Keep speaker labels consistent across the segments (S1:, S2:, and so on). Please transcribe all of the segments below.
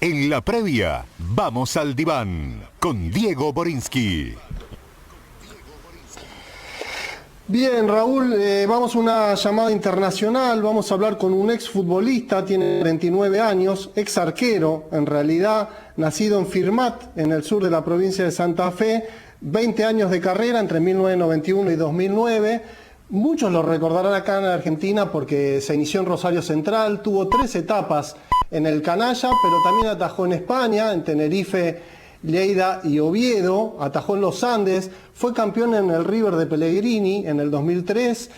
S1: En la previa, vamos al diván con Diego Borinsky.
S2: Bien, Raúl, vamos a una llamada internacional, vamos a hablar con un exfutbolista, tiene 39 años, ex arquero, en realidad, nacido en Firmat, en el sur de la provincia de Santa Fe, 20 años de carrera entre 1991 y 2009. Muchos lo recordarán acá en Argentina porque se inició en Rosario Central, tuvo 3 etapas en el Canalla, pero también atajó en España, en Tenerife, Lleida y Oviedo, atajó en los Andes, fue campeón en el River de Pellegrini en el 2003,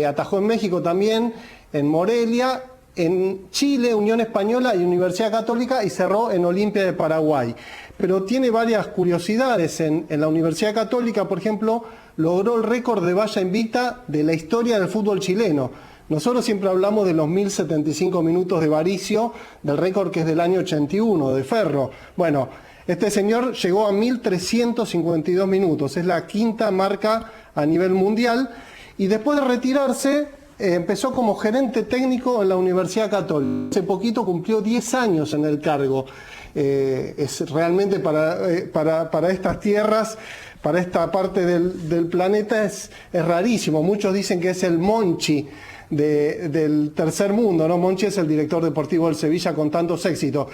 S2: atajó en México también, en Morelia, en Chile, Unión Española y Universidad Católica, y cerró en Olimpia de Paraguay. Pero tiene varias curiosidades. En la Universidad Católica, por ejemplo, logró el récord de valla invicta de la historia del fútbol chileno. Nosotros siempre hablamos de los 1075 minutos de Varicio, del récord que es del año 81, de Ferro. Bueno, este señor llegó a 1352 minutos, es la 5ª marca a nivel mundial, y después de retirarse empezó como gerente técnico en la Universidad Católica. Hace poquito cumplió 10 años en el cargo. Es realmente para estas tierras, para esta parte del planeta es rarísimo. Muchos dicen que es el Monchi del tercer mundo, ¿no? Monchi es el director deportivo del Sevilla con tantos éxitos.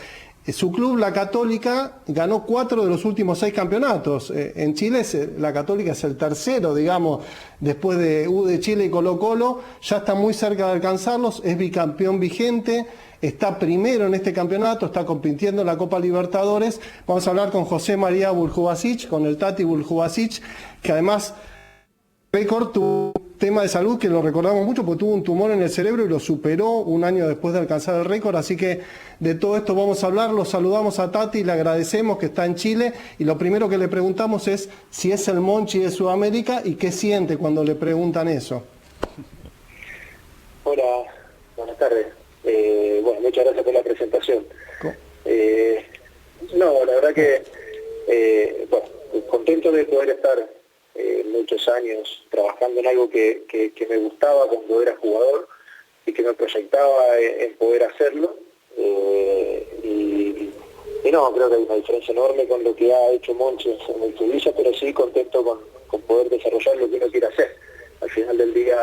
S2: Su club, la Católica, ganó 4 de los últimos 6 campeonatos. En Chile la Católica es el tercero, digamos, después de U de Chile y Colo-Colo. Ya está muy cerca de alcanzarlos, es bicampeón vigente, está primero en este campeonato, está compitiendo en la Copa Libertadores. Vamos a hablar con José María Buljubasic, con el Tati Buljubasic, que además récord tuvo tema de salud que lo recordamos mucho porque tuvo un tumor en el cerebro y lo superó un año después de alcanzar el récord, así que de todo esto vamos a hablar. Lo saludamos a Tati, le agradecemos que está en Chile y lo primero que le preguntamos es si es el Monchi de Sudamérica y qué siente cuando le preguntan eso.
S3: Hola, buenas tardes. Bueno, muchas gracias por la presentación. No, la verdad que bueno, contento de poder estar muchos años trabajando en algo que me gustaba cuando era jugador y que me proyectaba en poder hacerlo. Y no, creo que hay una diferencia enorme con lo que ha hecho Monchi en el Sevilla, pero sí contento con poder desarrollar lo que uno quiere hacer. Al final del día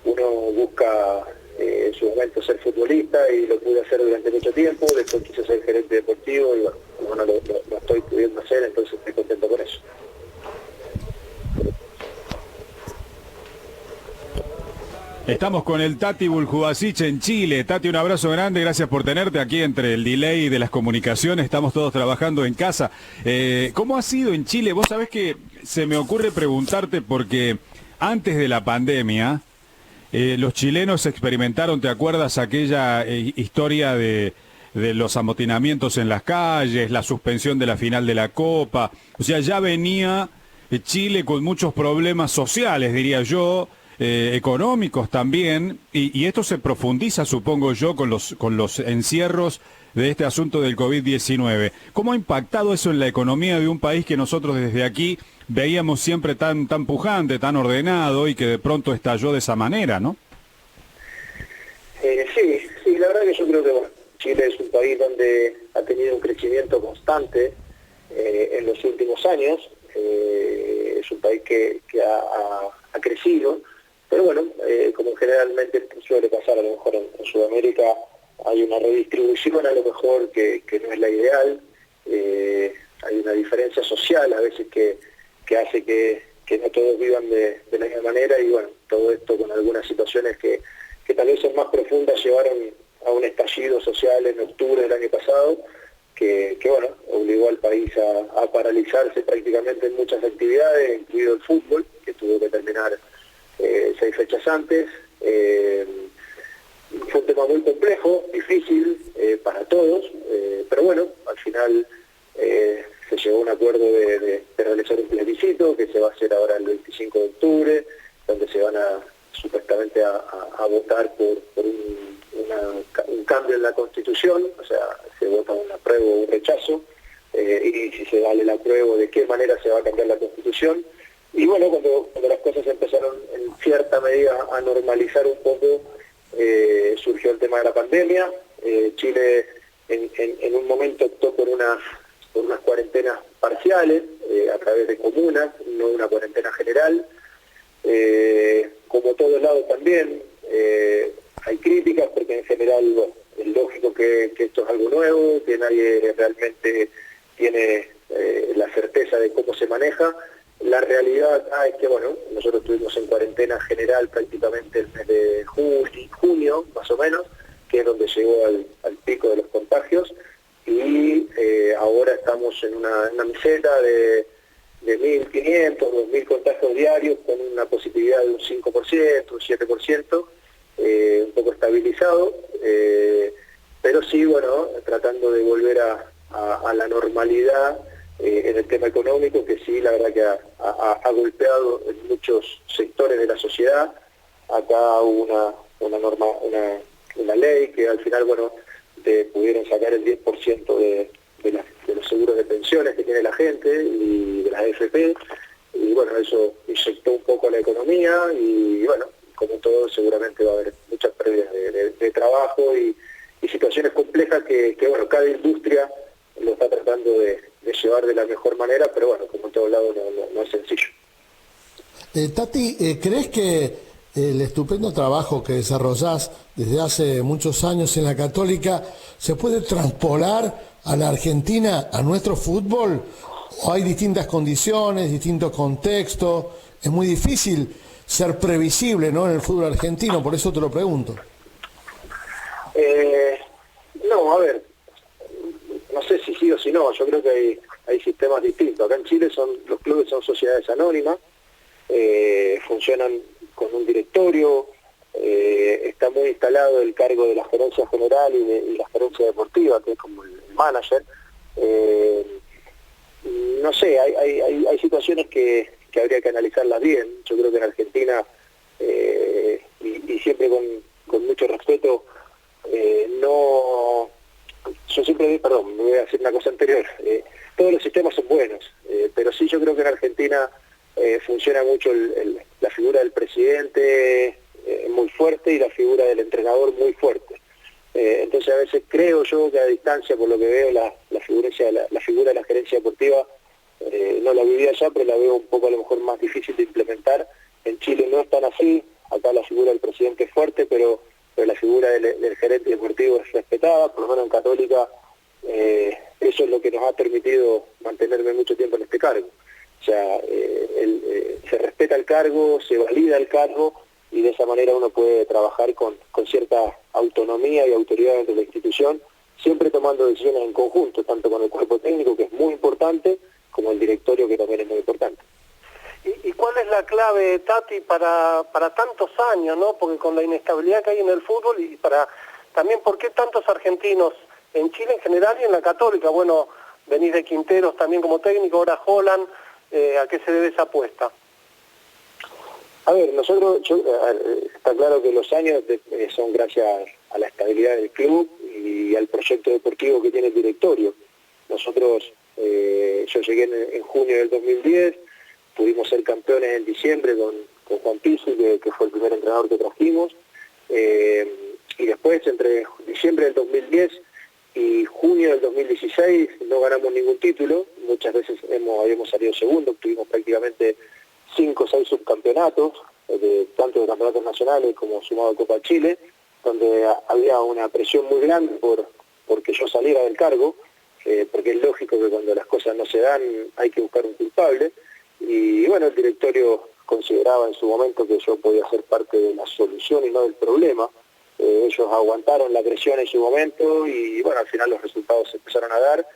S3: uno busca en su momento ser futbolista y lo pude hacer durante mucho tiempo, después quise ser gerente deportivo y bueno, lo estoy pudiendo hacer, entonces estoy contento con eso.
S4: Estamos con el Tati Buljubasic en Chile. Tati, un abrazo grande, gracias por tenerte aquí entre el delay de las comunicaciones, estamos todos trabajando en casa. ¿Cómo ha sido en Chile? Vos sabés que se me ocurre preguntarte porque antes de la pandemia, los chilenos experimentaron, ¿te acuerdas aquella historia de los amotinamientos en las calles, la suspensión de la final de la Copa? O sea, ya venía Chile con muchos problemas sociales, diría yo, económicos también, y esto se profundiza, supongo yo, con los encierros de este asunto del COVID-19. ¿Cómo ha impactado eso en la economía de un país que nosotros desde aquí veíamos siempre tan pujante, tan ordenado, y que de pronto estalló de esa manera, ¿no?
S3: Sí, la verdad que yo creo que bueno, Chile es un país donde ha tenido un crecimiento constante en los últimos años. Es un país que ha crecido. Pero bueno, como generalmente suele pasar a lo mejor en Sudamérica, hay una redistribución a lo mejor que no es la ideal, hay una diferencia social a veces que hace que no todos vivan de la misma manera, y bueno, todo esto con algunas situaciones que tal vez son más profundas llevaron a un estallido social en octubre del año pasado, que bueno, obligó al país a paralizarse prácticamente en muchas actividades, incluido el fútbol, que tuvo que terminar 6 fechas antes. Fue un tema muy complejo, difícil para todos, pero bueno, al final se llegó a un acuerdo de realizar un plebiscito que se va a hacer ahora el 25 de octubre, donde se van supuestamente a votar por un cambio en la Constitución, o sea, se vota un apruebo o un rechazo, y si se da el apruebo, de qué manera se va a cambiar la Constitución. Y bueno, cuando las cosas empezaron en cierta medida a normalizar un poco, surgió el tema de la pandemia. Chile en un momento optó por unas cuarentenas parciales a través de comunas, no una cuarentena general. Como todos lados también hay críticas porque en general, bueno, es lógico que esto es algo nuevo, que nadie realmente tiene la certeza de cómo se maneja. La realidad es que, bueno, nosotros estuvimos en cuarentena general prácticamente el mes de junio, más o menos, que es donde llegó al pico de los contagios, y ahora estamos en una meseta de 1.500, 2.000 contagios diarios, con una positividad de un 5%, un 7%, un poco estabilizado, pero sí, bueno, tratando de volver a la normalidad en el tema económico, que sí, la verdad que ha golpeado en muchos sectores de la sociedad. Acá hubo una ley que al final, bueno, pudieron sacar el 10% de los seguros de pensiones que tiene la gente y de las AFP, y bueno, eso inyectó un poco la economía, y bueno, como todo, seguramente va a haber muchas pérdidas de trabajo y situaciones complejas que bueno, cada industria lo está tratando de llevar de la mejor manera, pero bueno, como en todos lados no es sencillo.
S5: Tati, ¿crees que el estupendo trabajo que desarrollás desde hace muchos años en la Católica se puede traspolar a la Argentina, a nuestro fútbol? ¿O hay distintas condiciones, distintos contextos? Es muy difícil ser previsible, ¿no?, en el fútbol argentino, por eso te lo pregunto.
S3: No, a ver, no sé si sí o si no, yo creo que hay sistemas distintos. Acá en Chile los clubes son sociedades anónimas, funcionan con un directorio, está muy instalado el cargo de la gerencia general y la gerencia deportiva, que es como el manager. No sé, hay situaciones que habría que analizarlas bien. Yo creo que en Argentina, y siempre con mucho respeto, yo siempre digo, perdón, me voy a decir una cosa anterior, todos los sistemas son buenos, pero sí, yo creo que en Argentina funciona mucho la figura del presidente muy fuerte, y la figura del entrenador muy fuerte. Entonces a veces creo yo que a distancia, por lo que veo, la figura de la gerencia deportiva, no la viví allá, pero la veo un poco a lo mejor más difícil de implementar. En Chile no es tan así, acá la figura del presidente es fuerte, pero la figura del gerente deportivo es respetada, por lo menos en Católica. Eso es lo que nos ha permitido mantenerme mucho tiempo en este cargo. O sea, se respeta el cargo, se valida el cargo, y de esa manera uno puede trabajar con cierta autonomía y autoridad dentro de la institución, siempre tomando decisiones en conjunto, tanto con el cuerpo técnico, que es muy importante, como el directorio, que también es muy importante.
S2: ¿Y cuál es la clave, Tati, para tantos años, ¿no? Porque con la inestabilidad que hay en el fútbol, y también por qué tantos argentinos en Chile en general y en la Católica? Bueno, venís de Quinteros también como técnico, ahora Holland, ¿a qué se debe esa apuesta?
S3: A ver, está claro que los años son gracias a la estabilidad del club y al proyecto deportivo que tiene el directorio. Nosotros, yo llegué en junio del 2010, pudimos ser campeones en diciembre con Juan Pizzi, que fue el primer entrenador que trajimos, y después entre diciembre del 2010 y junio del 2016 no ganamos ningún título. Muchas veces habíamos salido segundo, obtuvimos prácticamente 5 o 6 subcampeonatos, tanto de campeonatos nacionales como sumado a Copa Chile, donde había una presión muy grande porque yo saliera del cargo, porque es lógico que cuando las cosas no se dan hay que buscar un culpable, y bueno, el directorio consideraba en su momento que yo podía ser parte de la solución y no del problema. Ellos aguantaron la presión en su momento, y bueno, al final los resultados se empezaron a dar,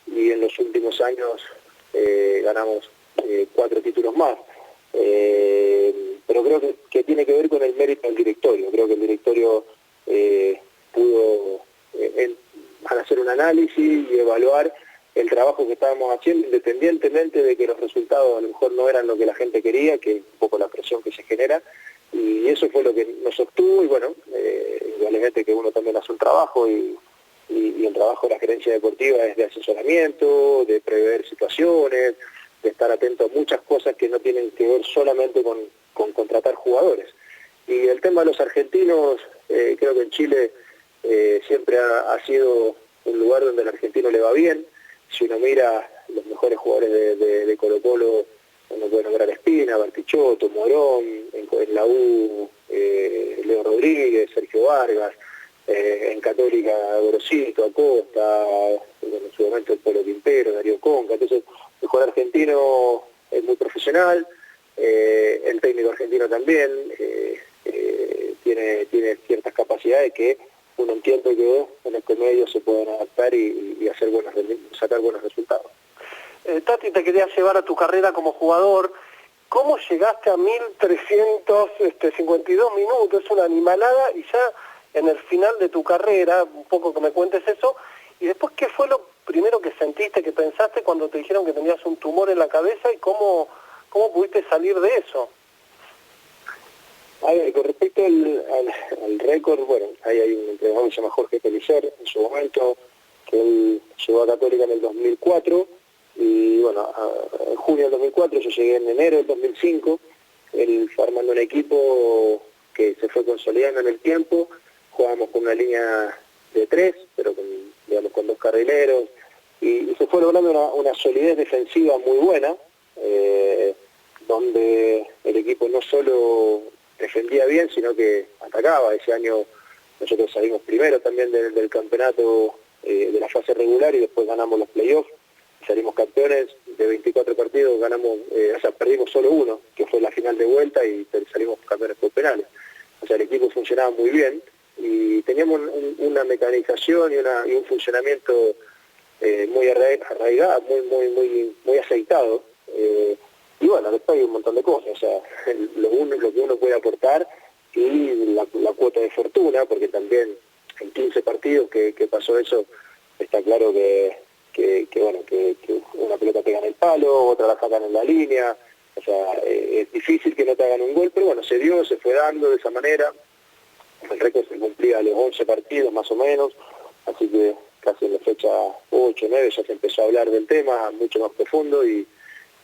S3: y en los últimos años ganamos 4 títulos más. Pero creo que tiene que ver con el mérito del directorio. Creo que el directorio pudo al hacer un análisis y evaluar el trabajo que estábamos haciendo, independientemente de que los resultados a lo mejor no eran lo que la gente quería, que es un poco la presión que se genera, y eso fue lo que nos obtuvo. Y bueno, igualmente que uno también hace un trabajo, y el trabajo de la gerencia deportiva es de asesoramiento, de prever situaciones, de estar atento a muchas cosas que no tienen que ver solamente con contratar jugadores. Y el tema de los argentinos, creo que en Chile siempre ha sido un lugar donde al argentino le va bien. Si uno mira los mejores jugadores de Colo-Colo, uno puede nombrar a Espina, Bartichotto, Morón, en la U, Leo Rodríguez, Sergio Vargas, en Católica, Gorosito, Acosta, en su momento el Polo Quintero, Darío Conca. Entonces, el jugador argentino es muy profesional, el técnico argentino también tiene ciertas capacidades que uno entiende que en este medio se pueden adaptar y hacer sacar buenos resultados.
S2: Tati, te quería llevar a tu carrera como jugador. ¿Cómo llegaste a 1.352 minutos? Es una animalada, y ya en el final de tu carrera, un poco que me cuentes eso, y después, ¿qué fue lo primero que sentiste, que pensaste cuando te dijeron que tenías un tumor en la cabeza, y cómo pudiste salir de eso?
S3: A ver, con respecto al récord, bueno, ahí hay un entrenador que se llama Jorge Pellicer, en su momento, que él llegó a Católica en el 2004, y bueno, en junio del 2004, yo llegué en enero del 2005, él fue armando un equipo que se fue consolidando en el tiempo, jugábamos con una línea de 3, pero con 2 carrileros, y se fue logrando una solidez defensiva muy buena, donde el equipo no solo defendía bien, sino que atacaba. Ese año nosotros salimos primero también del campeonato de la fase regular, y después ganamos los playoffs, salimos campeones. De 24 partidos perdimos solo uno, que fue la final de vuelta, y salimos campeones por penales. O sea, el equipo funcionaba muy bien, y teníamos una mecanización y un funcionamiento muy arraigado, muy aceitado. Y bueno, después hay un montón de cosas, o sea, lo que uno puede aportar, y la cuota de fortuna, porque también en 15 partidos que pasó eso, está claro que una pelota pega en el palo, otra la sacan en la línea, o sea, es difícil que no te hagan un gol, pero bueno, se fue dando de esa manera. El récord se cumplía a los 11 partidos más o menos, así que casi en la fecha 8, 9 ya se empezó a hablar del tema mucho más profundo, y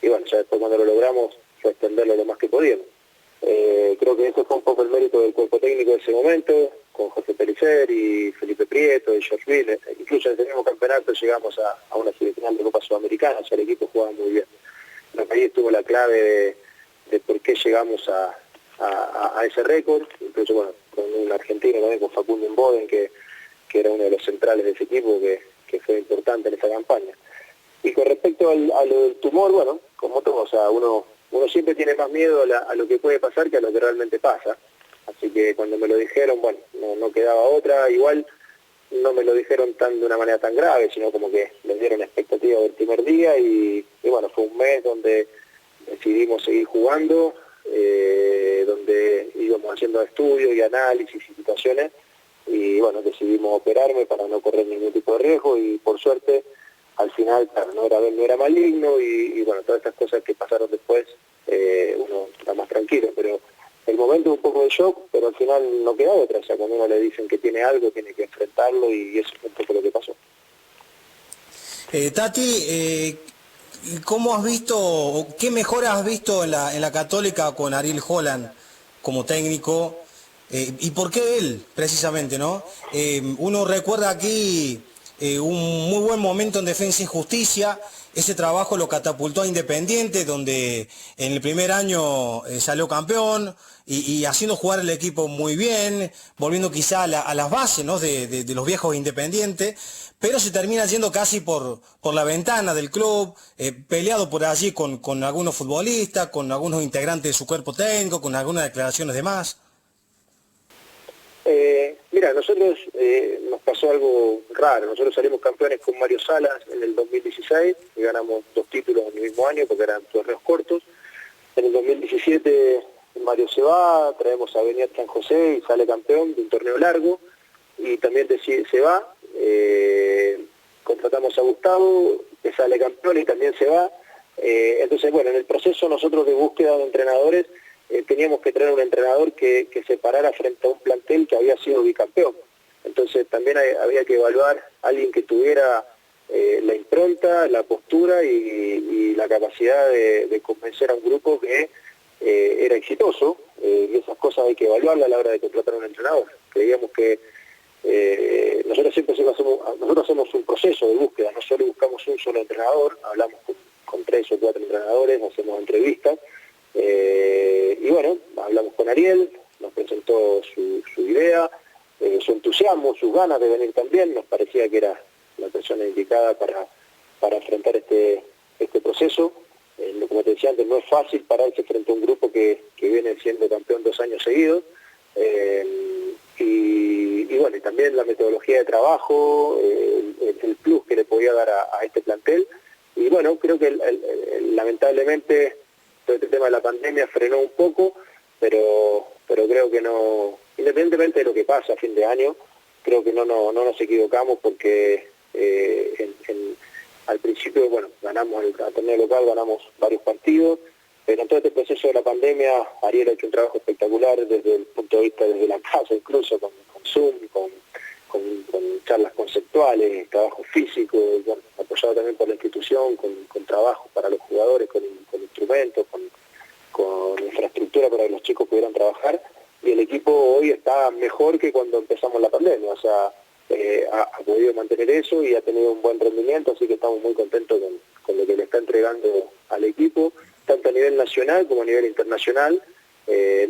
S3: bueno, ya después cuando lo logramos fue extenderlo lo más que podíamos. Creo que ese fue un poco el mérito del cuerpo técnico de ese momento, con José Pellicer y Felipe Prieto y George Miller. Incluso en ese mismo campeonato llegamos a una semifinal de Copa Sudamericana, o sea, el equipo jugaba muy bien. Creo que ahí estuvo la clave de por qué llegamos a ese récord. Incluso, bueno, con un argentino también, con Facundo Mboden, que era uno de los centrales de ese equipo, que fue importante en esa campaña. Y con respecto a lo del tumor, bueno, como todo, o sea, uno siempre tiene más miedo a lo que puede pasar que a lo que realmente pasa. Así que cuando me lo dijeron, bueno, no quedaba otra. Igual no me lo dijeron de una manera tan grave, sino como que me dieron expectativa del primer día, y bueno, fue un mes donde decidimos seguir jugando, donde íbamos haciendo estudios y análisis y situaciones, y bueno, decidimos operarme para no correr ningún tipo de riesgo, y por suerte al final, claro, no era maligno, y bueno, todas estas cosas que pasaron después, uno está más tranquilo, pero el momento es un poco de shock, pero al final no queda otra. O sea, cuando uno le dicen que tiene algo, tiene que enfrentarlo, y eso es un poco lo que pasó.
S6: Tati, ¿cómo has visto, o qué mejoras has visto en la Católica con Ariel Holland como técnico? ¿Y por qué él, precisamente, no? Uno recuerda aquí un muy buen momento en Defensa y Justicia. Ese trabajo lo catapultó a Independiente, donde en el primer año salió campeón, y haciendo jugar el equipo muy bien, volviendo quizá a las bases, ¿no?, de los viejos Independiente, pero se termina yendo casi por la ventana del club, peleado por allí con algunos futbolistas, con algunos integrantes de su cuerpo técnico, con algunas declaraciones de más.
S3: Mira, nosotros nos pasó algo raro. Nosotros salimos campeones con Mario Salas en el 2016 y ganamos 2 títulos en el mismo año porque eran torneos cortos. En el 2017 Mario se va, traemos a Beniat San José y sale campeón de un torneo largo, y también se va. Contratamos a Gustavo, que sale campeón y también se va. Entonces, bueno, en el proceso nosotros de búsqueda de entrenadores teníamos que traer un entrenador que se parara frente a un plantel que había sido bicampeón. Entonces también había que evaluar a alguien que tuviera la impronta, la postura y la capacidad de convencer a un grupo que era exitoso, y esas cosas hay que evaluarlas a la hora de contratar a un entrenador. Creíamos que nosotros hacemos un proceso de búsqueda, no solo buscamos un solo entrenador, hablamos con 3 o 4 entrenadores, hacemos entrevistas, y bueno, hablamos con Ariel, nos presentó su idea, su entusiasmo, sus ganas de venir también, nos parecía que era la persona indicada para enfrentar este proceso. Como te decía antes, no es fácil pararse frente a un grupo que viene siendo campeón 2 años seguidos, y bueno, y también la metodología de trabajo, el plus que le podía dar a este plantel, y bueno, creo que lamentablemente todo este tema de la pandemia frenó un poco, pero creo que no, independientemente de lo que pasa a fin de año, creo que no nos equivocamos porque al principio, bueno, ganamos el torneo local, ganamos varios partidos, pero en todo este proceso de la pandemia, Ariel ha hecho un trabajo espectacular desde el punto de vista desde la casa, incluso con Zoom, con charlas conceptuales, trabajo físico, bueno, apoyado también por la institución, con trabajo para los jugadores, con instrumentos, con infraestructura para que los chicos pudieran trabajar, y el equipo hoy está mejor que cuando empezamos la pandemia, o sea, ha podido mantener eso y ha tenido un buen rendimiento, así que estamos muy contentos con lo que le está entregando al equipo, tanto a nivel nacional como a nivel internacional,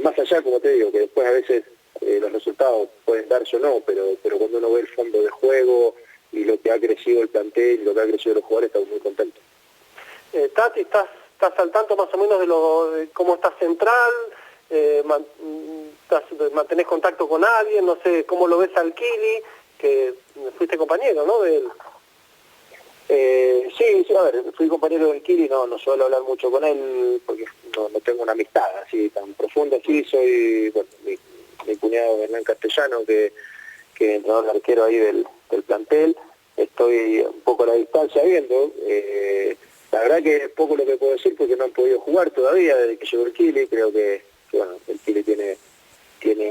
S3: más allá, como te digo, que después a veces los resultados pueden darse o no, pero cuando uno ve el fondo de juego y lo que ha crecido el plantel y lo que ha crecido los jugadores, estamos muy contentos.
S2: Tati, ¿estás al tanto más o menos de cómo estás central? ¿Mantenés contacto con alguien? No sé, ¿cómo lo ves al Kili? Que fuiste compañero, ¿no? De él.
S3: Sí, a ver, fui compañero del Kili, no suelo hablar mucho con él porque no tengo una amistad así tan profunda. Sí, soy, bueno, mi cuñado Hernán Castellano, que es entrenador de arquero ahí del plantel. Estoy un poco a la distancia viendo. La verdad que es poco lo que puedo decir porque no han podido jugar todavía desde que llegó el Kili. Creo que bueno, el Kili tiene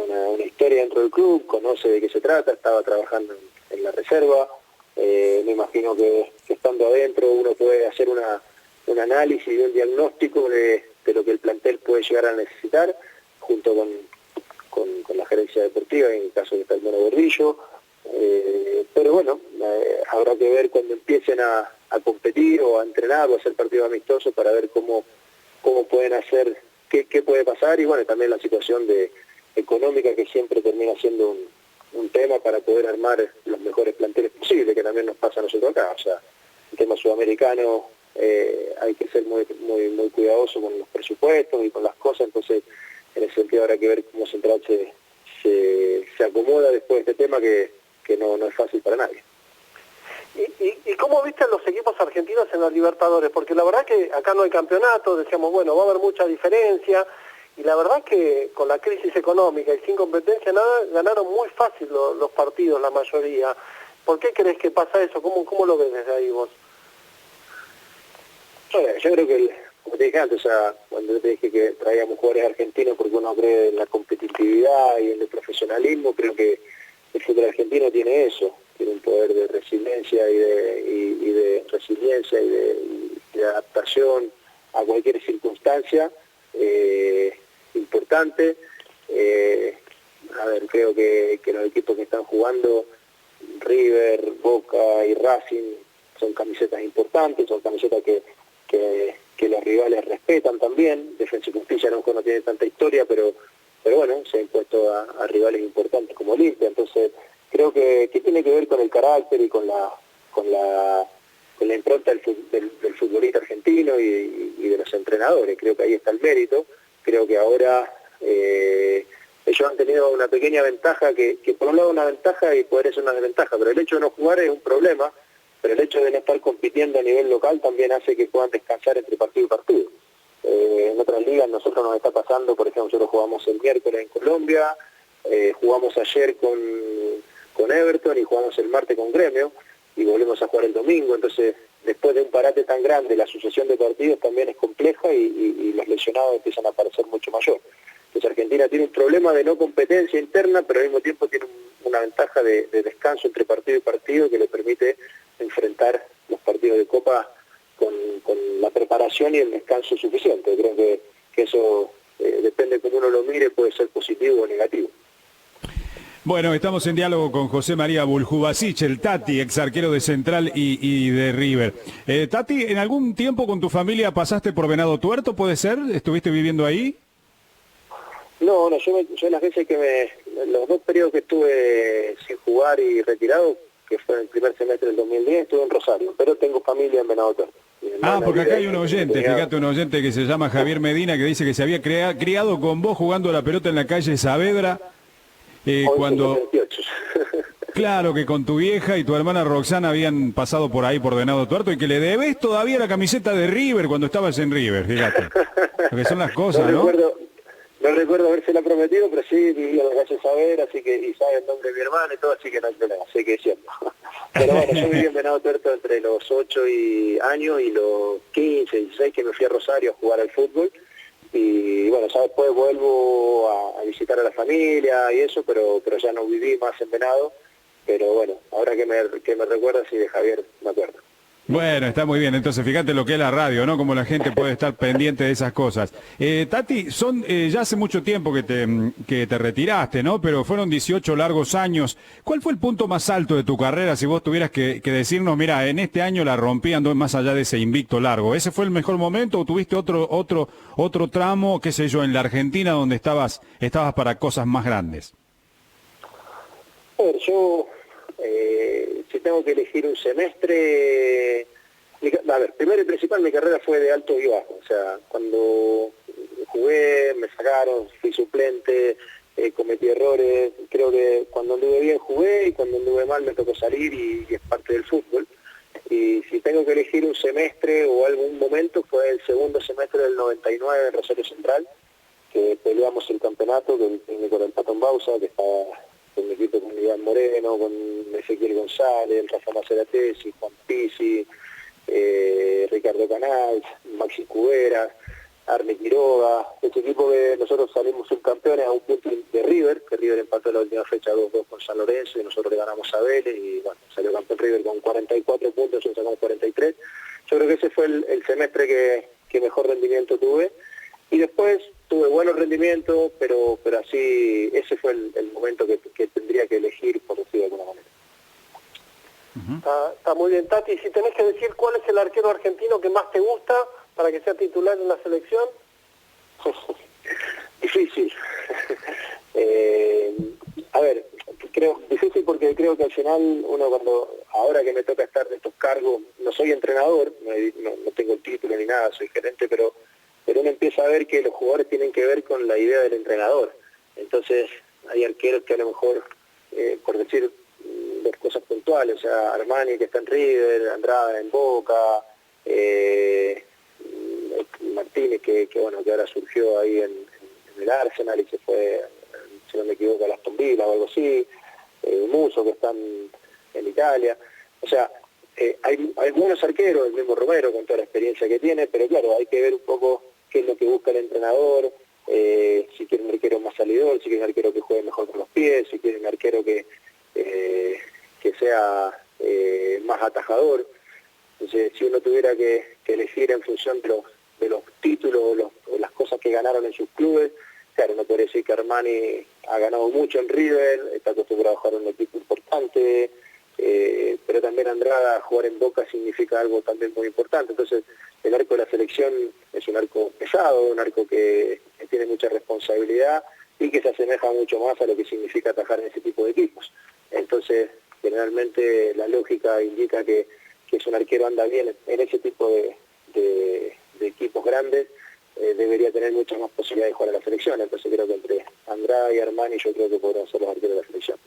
S3: una historia dentro del club, conoce de qué se trata, estaba trabajando en la reserva. Me imagino que estando adentro uno puede hacer un análisis y un diagnóstico de lo que el plantel puede llegar a necesitar, junto con la gerencia deportiva, en el caso de Mono Gordillo. Pero bueno, habrá que ver cuando empiecen a competir o a entrenar o a hacer partidos amistosos para ver cómo pueden hacer, qué puede pasar, y bueno, también la situación económica que siempre termina siendo un tema para poder armar los mejores planteles posibles, que también nos pasa a nosotros acá. O sea, el tema sudamericano hay que ser muy cuidadoso con los presupuestos y con las cosas, entonces en ese sentido habrá que ver cómo Central se acomoda después de este tema que no es fácil para nadie.
S2: ¿Y cómo viste a los equipos argentinos en la Libertadores? Porque la verdad que acá no hay campeonato, decíamos, bueno, va a haber mucha diferencia, y la verdad que con la crisis económica y sin competencia nada, ganaron muy fácil los partidos, la mayoría. ¿Por qué crees que pasa eso? ¿Cómo lo ves desde ahí vos?
S3: Yo creo que, como te dije antes, o sea, cuando te dije que traíamos jugadores argentinos porque uno cree en la competitividad y en el profesionalismo, creo que el fútbol argentino tiene eso, tiene un poder de resiliencia y de resiliencia y de adaptación a cualquier circunstancia importante. A ver, creo que los equipos que están jugando, River, Boca y Racing, son camisetas importantes, son camisetas que los rivales respetan también. Defensa y Justicia a lo mejor no tiene tanta historia, pero bueno, se ha impuesto a rivales importantes como Olimpia. Entonces creo que tiene que ver con el carácter y con la impronta del futbolista argentino y de los entrenadores. Creo que ahí está el mérito. Creo que ahora ellos han tenido una pequeña ventaja, que por un lado una ventaja y poder ser una desventaja, pero el hecho de no jugar es un problema, pero el hecho de no estar compitiendo a nivel local también hace que puedan descansar entre partido y partido. En otras ligas nosotros nos está pasando, por ejemplo, nosotros jugamos el miércoles en Colombia, jugamos ayer con Everton y jugamos el martes con Gremio y volvemos a jugar el domingo. Entonces, después de un parate tan grande, la sucesión de partidos también es compleja y los lesionados empiezan a parecer mucho mayor. Entonces Argentina tiene un problema de no competencia interna, pero al mismo tiempo tiene una ventaja de descanso entre partido y partido que le permite enfrentar los partidos de Copa con la preparación y el descanso suficiente. Creo que eso depende de cómo uno lo mire, puede ser positivo o negativo.
S4: Bueno, estamos en diálogo con José María Buljubasic, el Tati, ex arquero de Central y de River. Tati, ¿en algún tiempo con tu familia pasaste por Venado Tuerto, puede ser? ¿Estuviste viviendo ahí?
S3: No, yo las veces los 2 periodos que estuve sin jugar y retirado, que fue en el primer semestre del 2010, estuve en Rosario, pero tengo familia en Venado Tuerto.
S4: Porque acá hay un oyente, fíjate, un oyente que se llama Javier Medina, que dice que se había criado con vos jugando la pelota en la calle Saavedra, cuando...
S3: 78.
S4: Claro, que con tu vieja y tu hermana Roxana habían pasado por ahí, por Venado Tuerto, y que le debes todavía la camiseta de River cuando estabas en River, fíjate. Porque son las cosas, ¿no?
S3: No recuerdo habérsela prometido, pero sí vivía en la calle Saavedra, así que, y sabe el nombre de mi hermana y todo, así que no hay problema, sé que es cierto. Pero bueno, yo viví en Venado Tuerto entre los 8 años y los 15, 16, que me fui a Rosario a jugar al fútbol. Y bueno, ya después vuelvo a visitar a la familia y eso, pero ya no viví más en Venado. Pero bueno, ahora que me recuerdas, sí, de Javier, me acuerdo.
S4: Bueno, está muy bien. Entonces, fíjate lo que es la radio, ¿no? Como la gente puede estar pendiente de esas cosas. Tati, ya hace mucho tiempo que te retiraste, ¿no? Pero fueron 18 largos años. ¿Cuál fue el punto más alto de tu carrera si vos tuvieras que decirnos, mira, en este año la rompí, ando más allá de ese invicto largo? ¿Ese fue el mejor momento o tuviste otro tramo, qué sé yo, en la Argentina donde estabas para cosas más grandes?
S3: A ver, yo... si tengo que elegir un semestre, primero y principal, mi carrera fue de alto y bajo. O sea, cuando jugué, me sacaron, fui suplente, cometí errores. Creo que cuando anduve bien jugué y cuando anduve mal me tocó salir y es parte del fútbol. Y si tengo que elegir un semestre o algún momento, fue el segundo semestre del 99 en Rosario Central, que peleamos el campeonato con el técnico del Patón Bausa, que estaba con mi equipo, con Iván Moreno, con Ezequiel González, Rafa Maceratesi, Juan Pizzi, Ricardo Canals, Maxi Cubera, Arne Quiroga. Este equipo que nosotros salimos subcampeones a un punto de River, que River empató la última fecha 2-2 con San Lorenzo y nosotros le ganamos a Vélez y bueno, salió campeón River con 44 puntos, nosotros sacamos 43. Yo creo que ese fue el semestre que mejor rendimiento tuve. Y después tuve buenos rendimientos, pero así, ese fue el momento que tendría que elegir, por decirlo de alguna manera.
S2: Está muy bien, Tati. Si tenés que decir cuál es el arquero argentino que más te gusta para que sea titular en la selección.
S3: Difícil. A ver, difícil porque creo que al final ahora que me toca estar de estos cargos, no soy entrenador, no tengo el título ni nada, soy gerente, pero uno empieza a ver que los jugadores tienen que ver con la idea del entrenador. Entonces hay arqueros que a lo mejor, por decir dos cosas puntuales, o sea, Armani que está en River, Andrada en Boca, Martínez que ahora surgió ahí en el Arsenal y se fue, si no me equivoco, a Aston Villa o algo así, Muso que están en Italia. O sea, hay buenos arqueros, el mismo Romero con toda la experiencia que tiene, pero claro, hay que ver un poco qué es lo que busca el entrenador, si quiere un arquero más salidor, si quiere un arquero que juegue mejor con los pies, si quiere un arquero que sea más atajador. Entonces, si uno tuviera que elegir en función de los títulos o las cosas que ganaron en sus clubes, claro, uno podría decir que Armani ha ganado mucho en River, está acostumbrado a jugar en un equipo importante, pero también Andrada, jugar en Boca significa algo también muy importante. Entonces, el arco de la selección es un arco pesado, un arco que tiene mucha responsabilidad y que se asemeja mucho más a lo que significa atajar en ese tipo de equipos. Entonces, generalmente la lógica indica que si un arquero anda bien en ese tipo de equipos grandes, debería tener muchas más posibilidades de jugar a la selección. Entonces creo que entre Andrada y Armani yo creo que podrán ser los arqueros de la selección.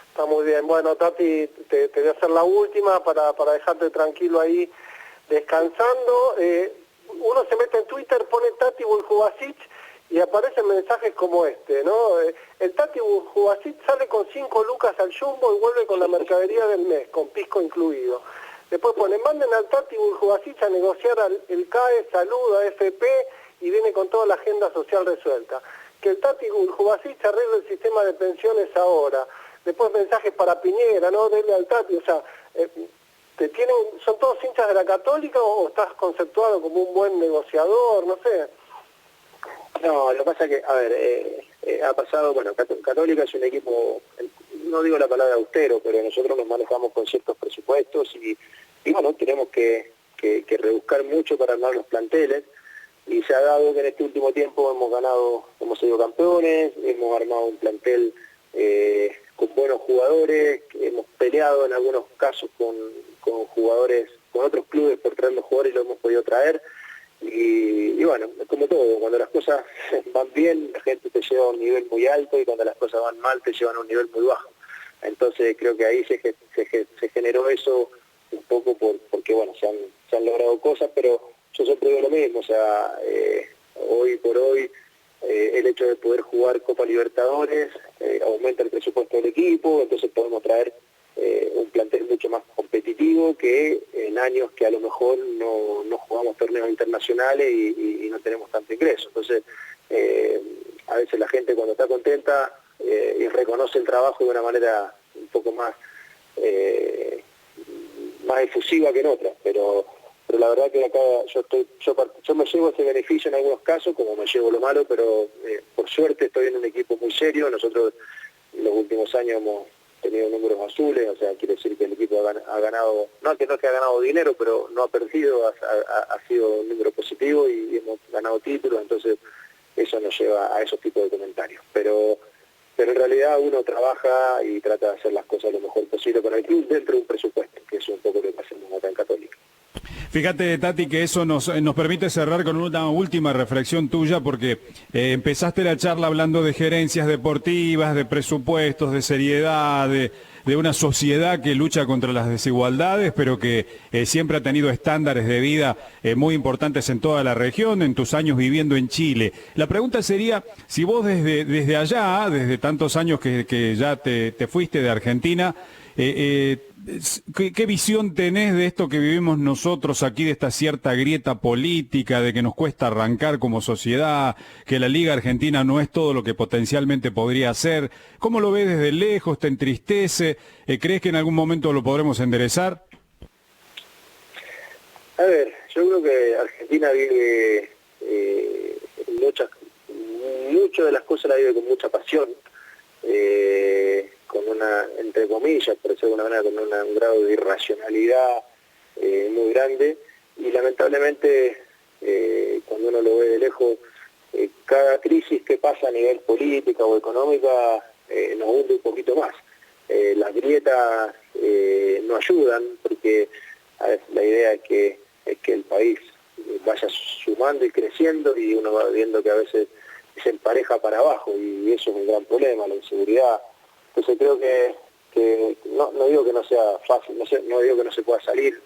S2: Está muy bien. Bueno, Tati, te voy a hacer la última para dejarte tranquilo ahí descansando. Uno se mete en Twitter, pone Tati Buljubasic y aparecen mensajes como este, ¿no? El Tati Buljubasic sale con 5 lucas al Jumbo y vuelve con la mercadería del mes, con pisco incluido. Después pone, manden al Tati Buljubasic a negociar el CAE, salud, AFP y viene con toda la agenda social resuelta. Que el Tati Buljubasic arregle el sistema de pensiones ahora. Después mensajes para Piñera, ¿no? Dele al Tati, o sea, ¿son todos hinchas de la Católica o estás conceptuado como un buen negociador? No sé.
S3: No, lo que pasa es que, a ver, ha pasado, bueno, Católica es un equipo, no digo la palabra austero, pero nosotros nos manejamos con ciertos presupuestos y bueno, tenemos que rebuscar mucho para armar los planteles, y se ha dado que en este último tiempo hemos sido campeones, hemos armado un plantel con buenos jugadores, hemos peleado en algunos casos con jugadores, con otros clubes por traer los jugadores y lo hemos podido traer, y bueno, como todo, cuando las cosas van bien la gente te lleva a un nivel muy alto, y cuando las cosas van mal te llevan a un nivel muy bajo. Entonces creo que ahí se generó eso un poco porque bueno, se han logrado cosas, pero yo siempre digo lo mismo, o sea, hoy por hoy el hecho de poder jugar Copa Libertadores aumenta el presupuesto del equipo, entonces podemos traer un plantel mucho más competitivo que en años que a lo mejor no jugamos torneos internacionales y no tenemos tanto ingreso. Entonces, a veces la gente cuando está contenta y reconoce el trabajo de una manera un poco más efusiva que en otras, pero la verdad que acá yo me llevo ese beneficio en algunos casos, como me llevo lo malo, pero por suerte estoy en un equipo muy serio. Nosotros en los últimos años hemos tenido números azules, o sea, quiere decir que el equipo ha ganado, no es que ha ganado dinero, pero no ha perdido, ha sido un número positivo y hemos ganado títulos, entonces eso nos lleva a esos tipos de comentarios. Pero en realidad uno trabaja y trata de hacer las cosas lo mejor posible con el club dentro de un presupuesto, que es un poco lo que hacemos acá en Católica.
S4: Fíjate, Tati, que eso nos permite cerrar con una última reflexión tuya, porque empezaste la charla hablando de gerencias deportivas, de presupuestos, de seriedad, de una sociedad que lucha contra las desigualdades, pero que siempre ha tenido estándares de vida muy importantes en toda la región, en tus años viviendo en Chile. La pregunta sería, si vos desde allá, desde tantos años que ya te fuiste de Argentina, ¿qué visión tenés de esto que vivimos nosotros aquí, de esta cierta grieta política, de que nos cuesta arrancar como sociedad, que la Liga Argentina no es todo lo que potencialmente podría ser? ¿Cómo lo ves desde lejos? ¿Te entristece? ¿Crees que en algún momento lo podremos enderezar?
S3: A ver, yo creo que Argentina vive mucho de las cosas la vive con mucha pasión, con una, entre comillas, por decirlo de alguna manera, con un grado de irracionalidad muy grande, y lamentablemente cuando uno lo ve de lejos, cada crisis que pasa a nivel política o económica nos hunde un poquito más. Las grietas no ayudan, porque la idea es que el país vaya sumando y creciendo, y uno va viendo que a veces se empareja para abajo, y eso es un gran problema, la inseguridad. Entonces creo que no digo que no sea fácil, no digo que no se pueda salir,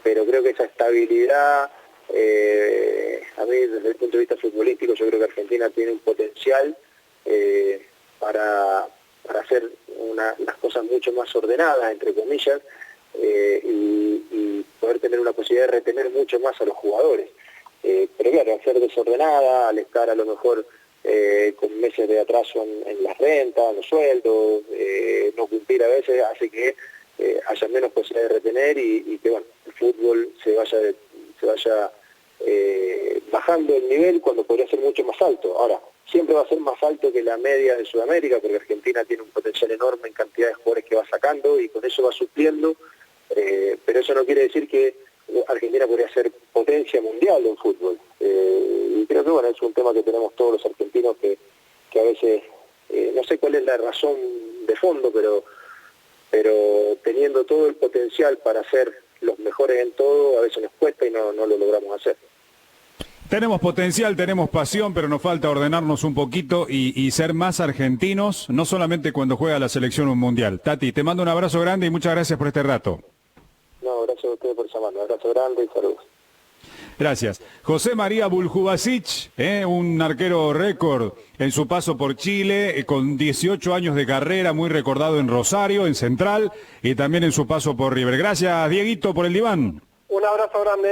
S3: pero creo que esa estabilidad, a mí desde el punto de vista futbolístico, yo creo que Argentina tiene un potencial para hacer las cosas mucho más ordenadas, entre comillas, y poder tener una posibilidad de retener mucho más a los jugadores. Pero claro, al ser desordenada, al estar a lo mejor con meses de atraso en las rentas, los sueldos, no cumplir a veces, hace que haya menos posibilidad de retener y que bueno, el fútbol se vaya bajando el nivel cuando podría ser mucho más alto. Ahora, siempre va a ser más alto que la media de Sudamérica, porque Argentina tiene un potencial enorme en cantidad de jugadores que va sacando y con eso va supliendo, pero eso no quiere decir que Argentina podría ser potencia mundial en fútbol. Y creo que bueno, es un tema que tenemos todos los argentinos que a veces, no sé cuál es la razón de fondo, pero teniendo todo el potencial para ser los mejores en todo, a veces nos cuesta y no lo logramos hacer.
S4: Tenemos potencial, tenemos pasión, pero nos falta ordenarnos un poquito y ser más argentinos, no solamente cuando juega la selección mundial. Tati, te mando un abrazo grande y muchas gracias por este rato.
S3: No, gracias a ustedes por llamarme, un abrazo grande y saludos.
S4: Gracias. José María Buljubasic, un arquero récord en su paso por Chile, con 18 años de carrera, muy recordado en Rosario, en Central, y también en su paso por River. Gracias, Dieguito, por el diván.
S2: Un abrazo grande.